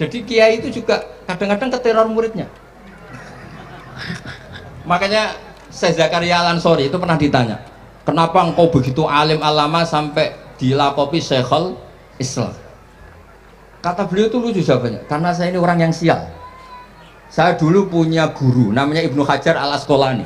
Jadi kiai itu juga kadang-kadang keteror muridnya. Makanya Syekh Zakaria Al-Ansori itu pernah ditanya, kenapa engkau begitu alim alama sampai dilakopi Syekhul Islam? Kata beliau itu lucu jawabannya, karena saya ini orang yang sial. Saya dulu punya guru namanya Ibnu Hajar Al-Asqalani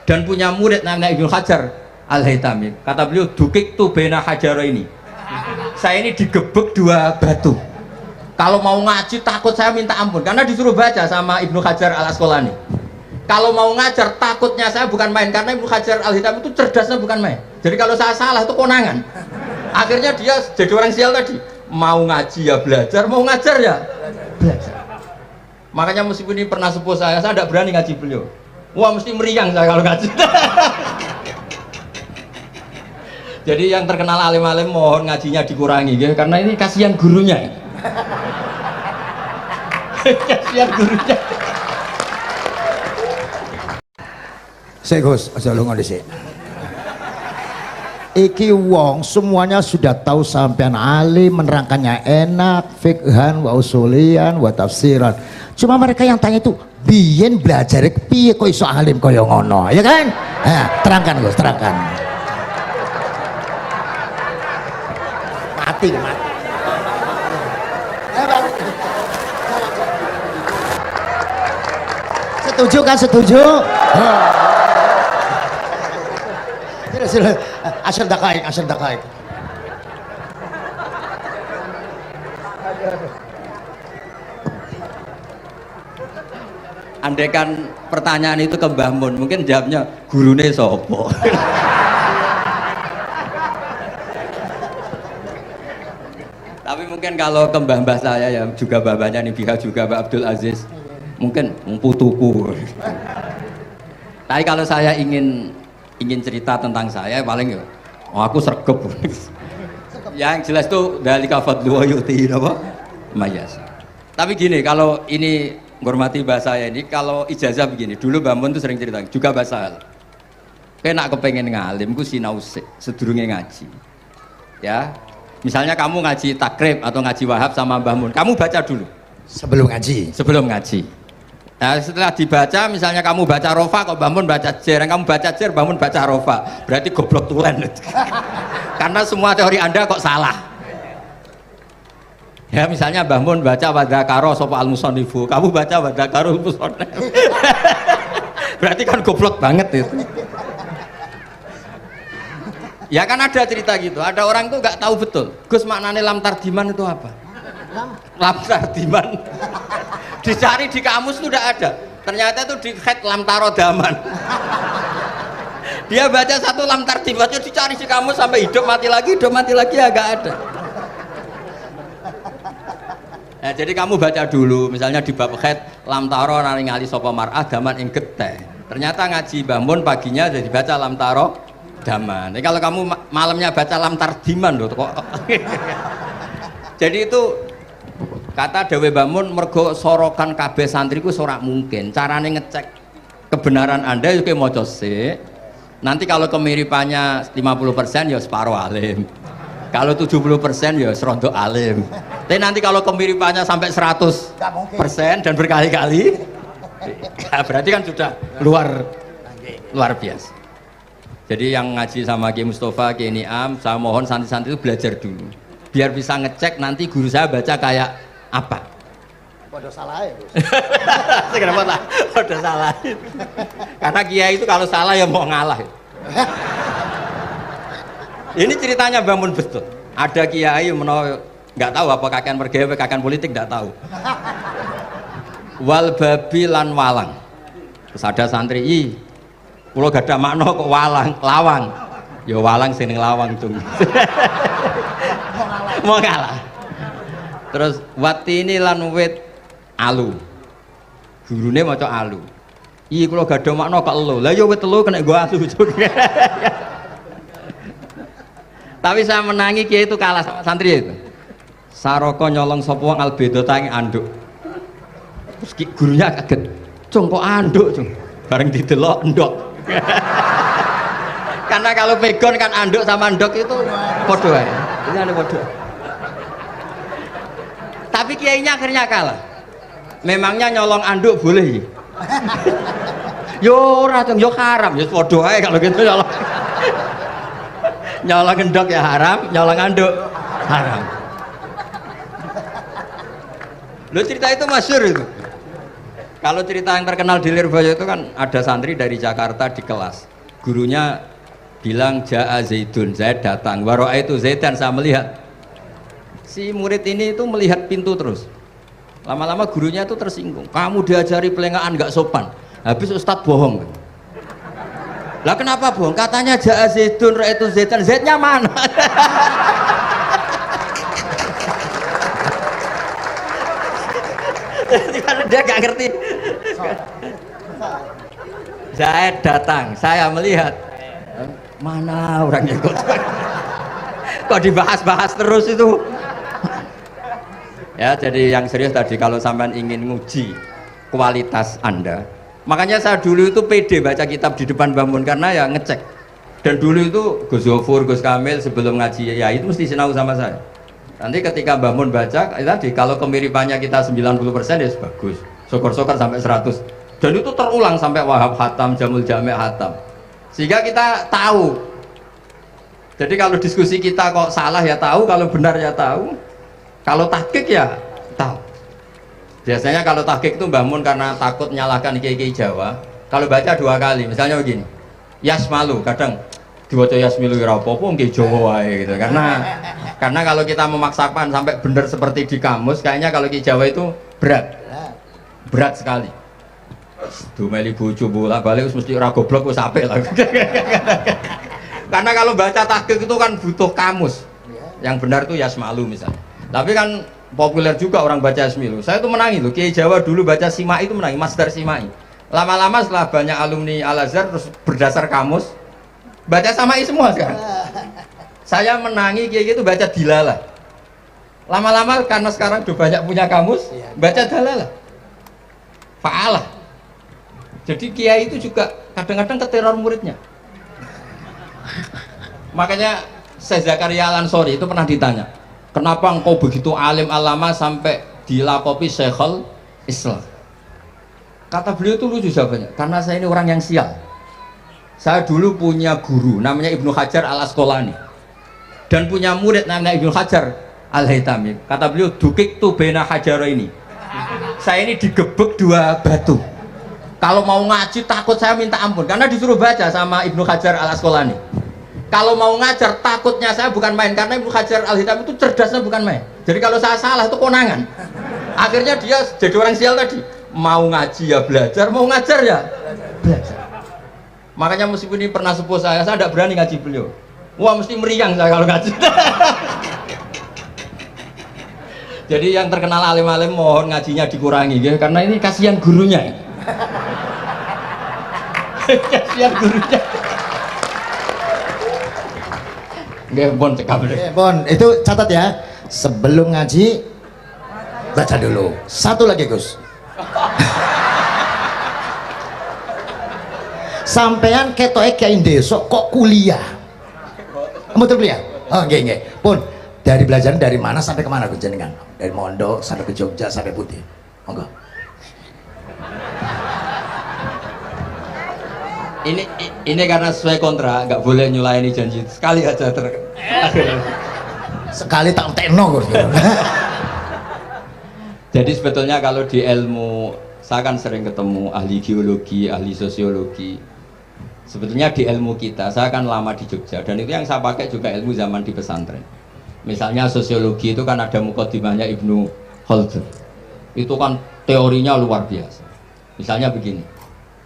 dan punya murid namanya Ibnu Hajar Al-Haytami. Kata beliau, dukik tu bena hajaro ini. Saya ini digebek dua batu. Kalau mau ngaji takut saya minta ampun karena disuruh baca sama Ibnu Hajar Al-Asqalani. Kalau mau ngajar takutnya saya bukan main karena Ibnu Hajar Al-Haytami itu cerdasnya bukan main. Jadi kalau saya salah itu konangan. Akhirnya dia jadi orang sial tadi. Mau ngaji ya belajar, mau ngajar ya belajar. Makanya meskipun ini pernah sepuh saya tidak berani ngaji beliau. Wah mesti meriang saya kalau ngaji. Jadi yang terkenal alim-alim mohon ngajinya dikurangi ya, karena ini kasihan gurunya. Kasihan gurunya. Sik Gus, aja lu ngodisi. Iki wong semuanya sudah tahu sampean alim, menerangkannya enak, fikhan wa usulian wa tafsiran. Cuma mereka yang tanya itu biyen belajar piye kok iso alim kaya ngono, ya kan? Nah, terangkan Gus, terangkan. Mati. Setuju kan, setuju? Sila asal dakaik. Andaikan pertanyaan itu ke Mbah Mun, mungkin jawabnya gurune sopo. Tapi mungkin kalau ke mbah-mbah saya ya juga babanya nih Biha juga Mbak Abdul Aziz, mungkin putuku. Tapi kalau saya ingin cerita tentang saya paling ya, aku sregep. Yang jelas tuh dari kafadlu wa yu'ti apa? Mayas. Tapi gini, kalau ini menghormati bahasa saya ini, kalau ijazah begini, dulu Mbak Mun tuh sering cerita juga bahasa hal. Kayak nak kepengen ngalim, ku sinau sedurunge ngaji. Ya, misalnya kamu ngaji takrib atau ngaji wahab sama Mbah Mun, kamu baca dulu sebelum ngaji. Nah, setelah dibaca, misalnya kamu baca rofa, kok Mbah Mun baca jer, kamu baca jer, Mbah Mun baca rofa, berarti goblok tulen. Karena semua teori Anda kok salah. Ya, misalnya Mbah Mun baca wadakaro sopa al-musonifu, kamu baca wadakaro al-musonif. Berarti kan goblok banget itu. Ya kan ada cerita gitu, ada orang tuh nggak tahu betul, Gus maknanya lam tardiman itu apa? Lam tardiman dicari di kamus tuh udah ada, ternyata itu di khet lam tarodaman. Dia baca satu lam tardimannya dicari di kamus sampai hidup mati lagi agak ada. Nah, jadi kamu baca dulu, misalnya di bab khet lam taro naringali sopo mar'ah daman ing geteh. Ternyata ngaji Mbah Mun paginya jadi baca lam taro daman. Jadi kalau kamu malamnya baca lam tardiman loh kok. Jadi itu kata Dewi Mbah Mun mergo sorokan kabeh santriku ora mungkin. Carane ngecek kebenaran Anda yo maca sik. Nanti kalau kemiripannya 50% ya separuh alim. Kalau 70% ya serondo alim. Tapi nanti kalau kemiripannya sampai 100% dan berkali-kali, ya berarti kan sudah luar biasa. Jadi yang ngaji sama Ki Mustafa, Ki Niam, saya mohon santri-santri itu belajar dulu, biar bisa ngecek nanti guru saya baca kayak apa. Bodoh salah ya Gus. Kenapa lah? Bodoh salah. Karena kiai itu kalau salah ya mau ngalah. Ini ceritanya bangun betul. Ada kiai nggak tahu apa kakean mergawe, kakean politik nggak tahu. Wal babi lan walang. Terus ada santri, kulo gak ada makna kok lawang. Ya walang sing lawang cung. Mau ngalah. Terus watini lan wit alu. Gurune maca alu. Kulo gak ada makna kok elo. Lah ya wit telu kena gua alu cung. Tapi saya menangi kiai itu kalah sama santri itu. Saroko nyolong sapa wong albedo tangi anduk. Terus gurunya kaget. Cung kok anduk, cung. Bareng didelok endok. Karena kalau pegon kan anduk sama endok itu podo ya. Ini ada podo. Tapi kiainya akhirnya kalah. Memangnya nyolong anduk boleh? Yo ora yo haram, yo padha ae kalau gitu nyolong. Nyolong gendok ya haram, nyolong anduk haram. Lo cerita itu masyhur itu. Kalau cerita yang terkenal di Lirboyo itu kan ada santri dari Jakarta di kelas. Gurunya bilang Ja'a Zaidun, Zaid datang. Waro'a itu Zaidan, saya melihat. Si murid ini itu melihat pintu terus. Lama-lama gurunya itu tersinggung. Kamu diajari pelengahan nggak sopan. Habis Ustadz bohong. Lah kenapa bohong? Katanya Ja'a Zaidun, Ra'a itu Zaidan. Zaidnya mana? Dia nggak ngerti. Zaid datang, saya melihat. Mana orangnya kok dibahas-bahas terus itu. Ya, jadi yang serius tadi, kalau sampean ingin nguji kualitas Anda, makanya saya dulu itu pede baca kitab di depan bangun karena ya ngecek. Dan dulu itu Gus Zofur, Gus Kamil sebelum ngaji ya itu mesti sinau sama saya. Nanti ketika bangun baca tadi, kalau kemiripannya kita 90% ya bagus, syukur-syukur sampai 100, dan itu terulang sampai Wahab Hatam, Jamul Jami' Hatam, sehingga kita tahu. Jadi kalau diskusi kita kok salah ya tahu, kalau benar ya tahu, kalau tahqiq ya tahu. Biasanya kalau tahqiq itu bangun karena takut nyalahkan kiai-kiai Jawa, kalau baca 2 kali, misalnya begini, Yasmalu, kadang diwaca Yasmilu ora apa-apa nggih Jawa wae gitu. Karena kalau kita memaksakan sampai benar seperti di kamus, kayaknya kalau ki Jawa itu berat sekali. Dumeli bojo bolak-balik mesti ora goblok wis apik lah. Karena kalau baca tahqiq itu kan butuh kamus. Yang benar itu Yasmalu misalnya. Tapi kan populer juga orang baca Yasmilu. Saya tuh menangi loh, Kiai Jawa dulu baca Simai itu menangi, Masdar Simai. Lama-lama setelah banyak alumni Al-Azhar terus berdasar kamus baca Samai semua sekarang. Saya menangi Kiai itu baca Dilalah. Lama-lama karena sekarang udah banyak punya kamus, baca Dalalah, Fa'alah. Jadi Kiai itu juga kadang-kadang keteror muridnya. Makanya Syekh Zakaria Al-Ansori itu pernah ditanya, kenapa engkau begitu alim alama sampai dilakopi Syekhul Islam? Kata beliau itu lucu jawabannya, karena saya ini orang yang sial. Saya dulu punya guru namanya Ibnu Hajar Al-Asqalani dan punya murid namanya Ibnu Hajar Al-Haytami. Kata beliau, dukik tu bena hajaro ini. Saya ini digebek 2 batu. Kalau mau ngaji takut saya minta ampun karena disuruh baca sama Ibnu Hajar Al-Asqalani. Kalau mau ngajar takutnya saya bukan main karena Ibnu Hajar Al-Haytami itu cerdasnya bukan main. Jadi kalau saya salah itu konangan. Akhirnya dia jadi orang sial tadi. Mau ngaji ya belajar, mau ngajar ya belajar. Makanya meskipun ini pernah sepuh saya tidak berani ngaji beliau. Wah mesti meriang saya kalau ngaji. Jadi yang terkenal alim-alim mohon ngajinya dikurangi ya, karena ini kasihan gurunya. Kasihan gurunya. Nggih, Bon cekap. Bon, itu catat ya. Sebelum ngaji baca dulu. Satu lagi, Gus. Sampean ketoke kiai desa kok kuliah. Betul kuliah? Oh, nggih. Pun dari belajar dari mana sampai kemana Gus jenengan? Dari Mondok sampai ke Jogja sampai Putih. Monggo. Ini karena sesuai kontrak, nggak boleh nyulaini janji sekali aja Sekali tak tekno Gus. Jadi sebetulnya kalau di ilmu, saya kan sering ketemu ahli geologi, ahli sosiologi. Sebetulnya di ilmu kita, saya kan lama di Jogja dan itu yang saya pakai juga ilmu zaman di pesantren. Misalnya sosiologi itu kan ada mukadimahnya Ibnu Khaldun. Itu kan teorinya luar biasa. Misalnya begini,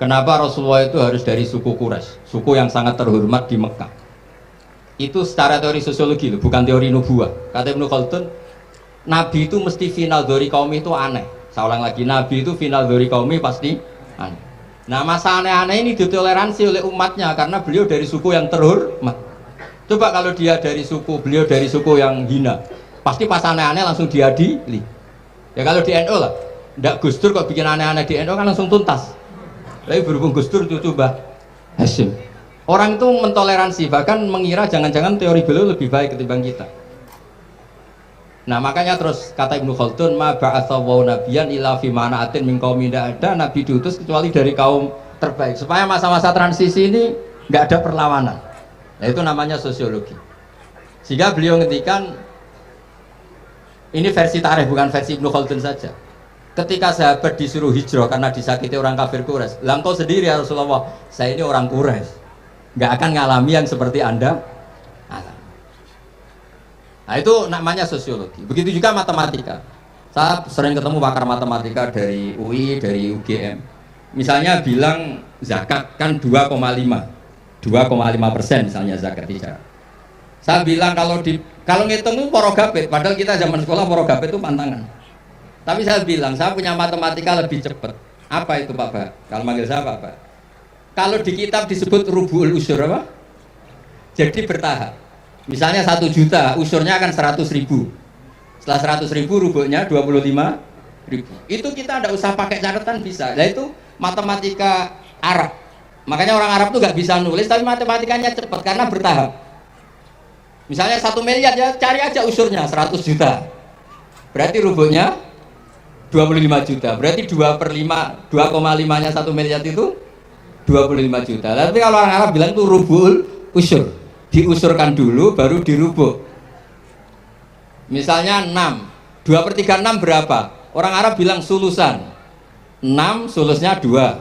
kenapa Rasulullah itu harus dari suku Quraisy, suku yang sangat terhormat di Mekah? Itu secara teori sosiologi, bukan teori nubuah. Kata Ibnu Khaldun, Nabi itu mesti final dari kaum itu aneh. Saya ulang lagi, Nabi itu final dari kaum pasti aneh. Nah masa aneh-aneh ini ditoleransi oleh umatnya karena beliau dari suku yang terhormat. Coba kalau dia dari suku, beliau dari suku yang hina, pasti pas aneh-aneh langsung diadili. Ya kalau di NU lah, ndak Gus Dur kok bikin aneh-aneh di NU kan langsung tuntas. Tapi berhubung Gus Dur cucu Mbah Hasyim, orang itu mentoleransi, bahkan mengira jangan-jangan teori beliau lebih baik ketimbang kita. Nah makanya terus kata Ibnu Khaldun, ma ba'atsawu nabiyan ila fi manaatin min qaumi, tidak ada nabi diutus kecuali dari kaum terbaik, supaya masa-masa transisi ini nggak ada perlawanan. Nah itu namanya sosiologi. Sehingga beliau ngendikan, ini versi tarikh bukan versi Ibnu Khaldun saja. Ketika sahabat disuruh hijrah karena disakiti orang kafir Quraisy, lah engkau sendiri ya Rasulullah, saya ini orang Quraisy, nggak akan ngalami yang seperti Anda alami. Nah itu namanya sosiologi. Begitu juga matematika. Saya sering ketemu pakar matematika dari UI, dari UGM. Misalnya bilang zakat kan 2,5% misalnya zakat bicara. Saya bilang kalau ngitung itu porogapit, padahal kita zaman sekolah porogapit itu pantangan. Tapi saya bilang saya punya matematika lebih cepat. Apa itu Pak Ba? Kalau manggil saya Pak Ba. Kalau di kitab disebut rubu'ul usur apa? Jadi bertahap. Misalnya 1 juta, usurnya akan 100.000. Setelah 100.000 rubuknya 25.000. Itu kita tidak usah pakai catatan bisa. Nah itu matematika Arab. Makanya orang Arab tuh nggak bisa nulis, tapi matematikanya cepat karena bertahap. Misalnya 1 miliar ya cari aja usurnya 100 juta. Berarti rubuknya 25 juta. Berarti 2/5, 2,5-nya 1 miliar itu 25 juta. Tapi kalau orang Arab bilang itu rubul usur. Diusurkan dulu baru dirubuk. Misalnya 6, 2/3 6 berapa? Orang Arab bilang sulusan. 6 sulusnya 2.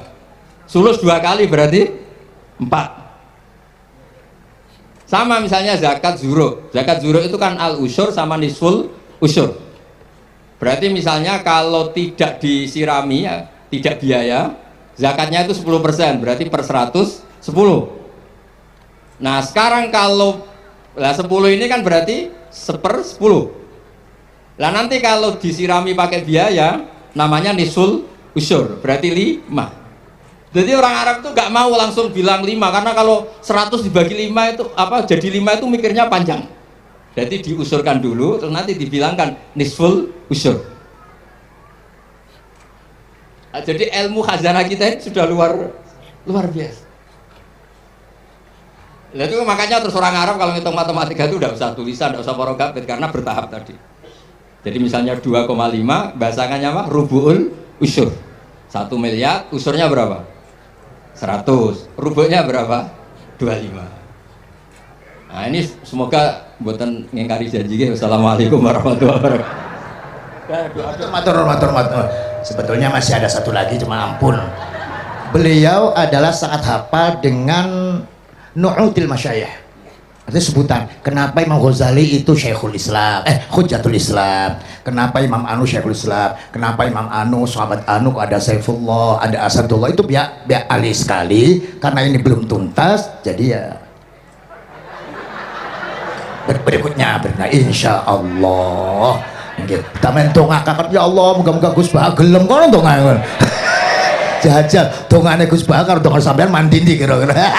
Sulus 2 kali berarti 4. Sama misalnya zakat zuro. Zakat zuro itu kan al usur sama nisful usur. Berarti misalnya kalau tidak disirami ya, tidak biaya, zakatnya itu 10%, berarti per 100 10. Nah sekarang kalau 10 ini kan berarti 1/10. Lah nanti kalau disirami pakai biaya namanya nisul usur, berarti 5. Jadi orang Arab tuh nggak mau langsung bilang 5, karena kalau 100 dibagi 5 itu apa jadi 5 itu mikirnya panjang. Jadi diusurkan dulu terus nanti dibilangkan nisful usur. Nah, jadi ilmu khazanah kita ini sudah luar biasa. Nah, itu makanya terus orang Arab kalau ngitung matematika itu udah usah tulisan, udah usah porogapit karena bertahap tadi. Jadi misalnya 2,5 bahasannya apa? Rubu'ul usur. 1 miliar usurnya berapa? 100. Rubuknya berapa? 25. Nah ini semoga buatan ngingkari janji. Wassalamualaikum warahmatullahi wabarakatuh. Matur. Sebetulnya masih ada satu lagi, cuma ampun. Beliau adalah sangat hafal dengan Nu'util Masyayikh. Artinya sebutan. Kenapa Imam Ghazali itu Syekhul Islam, Hujjatul Islam. Kenapa Imam Anu Syekhul Islam. Kenapa Imam Anu, sahabat Anu, ada Saifullah, ada Asadullah. Itu biar ahli sekali. Karena ini belum tuntas, jadi ya berikutnya insya Allah. Kita mentongakakan ya Allah, moga-moga Gus Bah gelem kono tongakan. Jajal tongane Gus Bah karo tongan sampean mandindi kira-kira.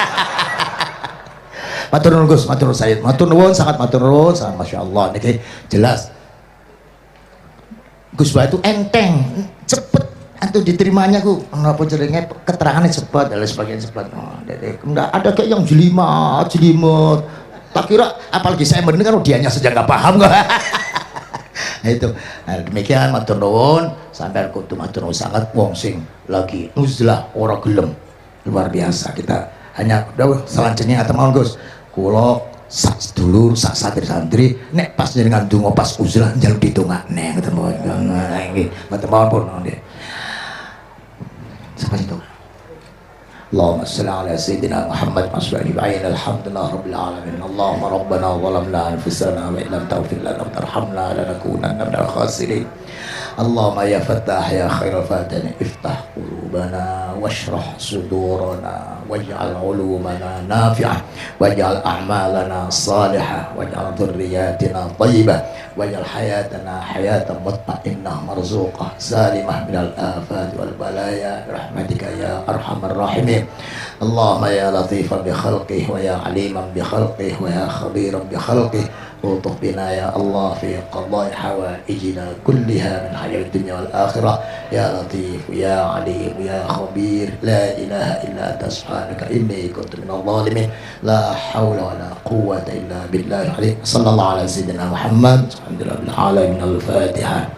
Matur nuwun Gus, matur nuwun Sayyid, matur nuwun, sangat matur nuwun, sangat masya Allah. Niki jelas Gus Bah itu enteng, cepet atau diterimanya ku, kenapa jenenge keterangannya cepat dan lain sebagainya cepat. Enggak ada kayak yang jelimet. Tak kira apalagi saya mendengar dianya saja nggak paham nggak. Nah itu, nah, demikian matur nuwun, sampai kudu matur nuwun sangat wong sing lagi uzlah ora gelem luar biasa. Kita hanya udah selanjutnya atau mau Gus kulo sak sedulur sak santri nek pas jenengan donga pas uzlah njaluk ditungakne ngoten mawon. Nggih mboten pun nggih. Sampai itu. Allahumma shalli ala sayyidina Muhammad masrani ba'in alhamdulillah rabbil alamin. Allahumma rabbana zalamna anfusana wa illam taghfir lana wa tarhamna lanakunanna minal khasirin. Allahumma ya Fattah ya khairal fatihin iftah qulubana washrah sudurana waj'al ulumana nafi'ah waj'al a'malana salihah waj'al dhurriyyatina thayyibah waj'al hayatana hayatan mutma'innah marzuqah salimah minal afat wal balaya rahmatika ya arhamar rahimin. اللهم يا لطيفا بخلقه ويا عليما بخلقه ويا خبيرا بخلقه والطف بنا يا الله في قضاء حوائجنا كلها من حياة الدنيا والآخرة يا لطيف يا عليم يا خبير لا إله إلا أنت سبحانك إني كنت من الظالمين لا حول ولا قوة إلا بالله العلي صلى الله على سيدنا محمد الحمد لله رب العالمين الفاتحة